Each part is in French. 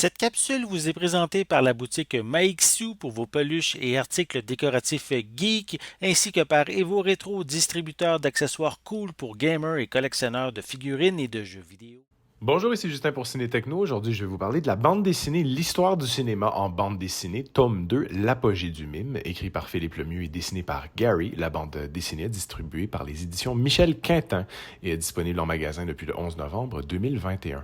Cette capsule vous est présentée par la boutique Maixu pour vos peluches et articles décoratifs geek, ainsi que par Evo Retro, distributeur d'accessoires cool pour gamers et collectionneurs de figurines et de jeux vidéo. Bonjour, ici Justin pour Ciné Techno. Aujourd'hui, je vais vous parler de la bande dessinée L'histoire du cinéma en bande dessinée, tome 2, L'apogée du mime, écrit par Philippe Lemieux et dessiné par Gary. La bande dessinée est distribuée par les éditions Michel Quintin et est disponible en magasin depuis le 11 novembre 2021.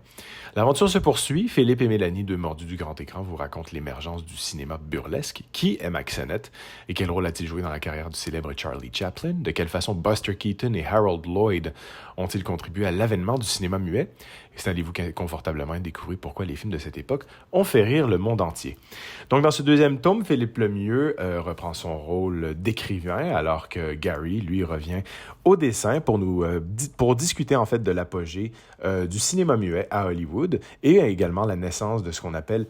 L'aventure se poursuit. Philippe et Mélanie, deux mordus du grand écran, vous racontent l'émergence du cinéma burlesque. Qui est Mack Sennett et quel rôle a-t-il joué dans la carrière du célèbre Charlie Chaplin? De quelle façon Buster Keaton et Harold Lloyd ont-ils contribué à l'avènement du cinéma muet? Installez-vous confortablement et découvrez pourquoi les films de cette époque ont fait rire le monde entier. Donc, dans ce deuxième tome, Philippe Lemieux reprend son rôle d'écrivain, alors que Gary, lui, revient au dessin pour discuter, en fait, de l'apogée du cinéma muet à Hollywood et également la naissance de ce qu'on appelait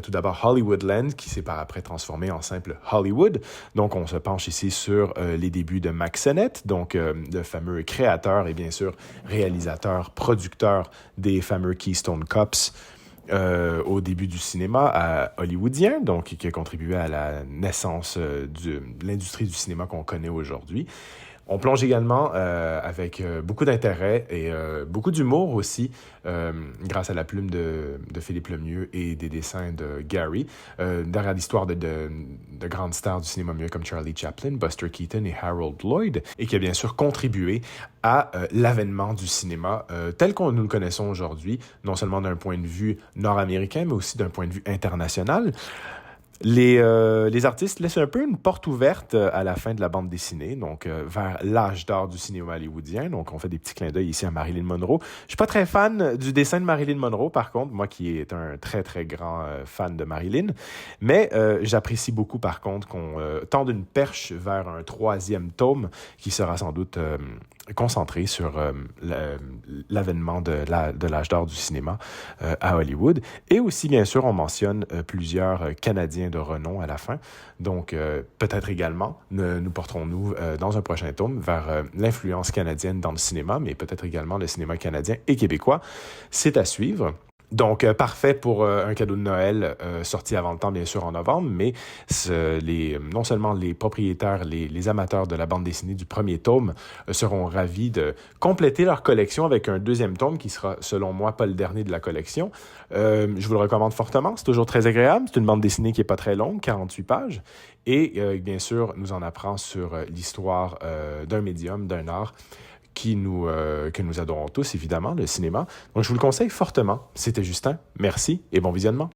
tout d'abord Hollywoodland, qui s'est par après transformé en simple Hollywood. Donc, on se penche ici sur les débuts de Mack Sennett, donc le fameux créateur et bien sûr réalisateur, producteur des fameux Keystone Cops au début du cinéma hollywoodien, donc qui a contribué à la naissance de l'industrie du cinéma qu'on connaît aujourd'hui. On plonge également avec beaucoup d'intérêt et beaucoup d'humour aussi, grâce à la plume de Philippe Lemieux et des dessins de Gary, derrière l'histoire de grandes stars du cinéma muet comme Charlie Chaplin, Buster Keaton et Harold Lloyd, et qui a bien sûr contribué à l'avènement du cinéma tel qu'on nous le connaissons aujourd'hui, non seulement d'un point de vue nord-américain, mais aussi d'un point de vue international. Les artistes laissent un peu une porte ouverte à la fin de la bande dessinée, donc vers l'âge d'or du cinéma hollywoodien. Donc, on fait des petits clins d'œil ici à Marilyn Monroe. Je suis pas très fan du dessin de Marilyn Monroe, par contre, moi qui est un très, très grand fan de Marilyn. Mais j'apprécie beaucoup, par contre, qu'on tende une perche vers un troisième tome qui sera sans doute concentré sur l'avènement de l'âge d'or du cinéma à Hollywood. Et aussi, bien sûr, on mentionne plusieurs Canadiens de renom à la fin. Donc, peut-être également, nous porterons-nous dans un prochain tome vers l'influence canadienne dans le cinéma, mais peut-être également le cinéma canadien et québécois. C'est à suivre. Donc, parfait pour un cadeau de Noël sorti avant le temps, bien sûr, en novembre, mais non seulement les propriétaires, les amateurs de la bande dessinée du premier tome seront ravis de compléter leur collection avec un deuxième tome qui sera, selon moi, pas le dernier de la collection. Je vous le recommande fortement. C'est toujours très agréable. C'est une bande dessinée qui est pas très longue, 48 pages. Et bien sûr, nous en apprend sur l'histoire d'un médium, d'un art, que nous adorons tous, évidemment, le cinéma. Donc, je vous le conseille fortement. C'était Justin. Merci et bon visionnement.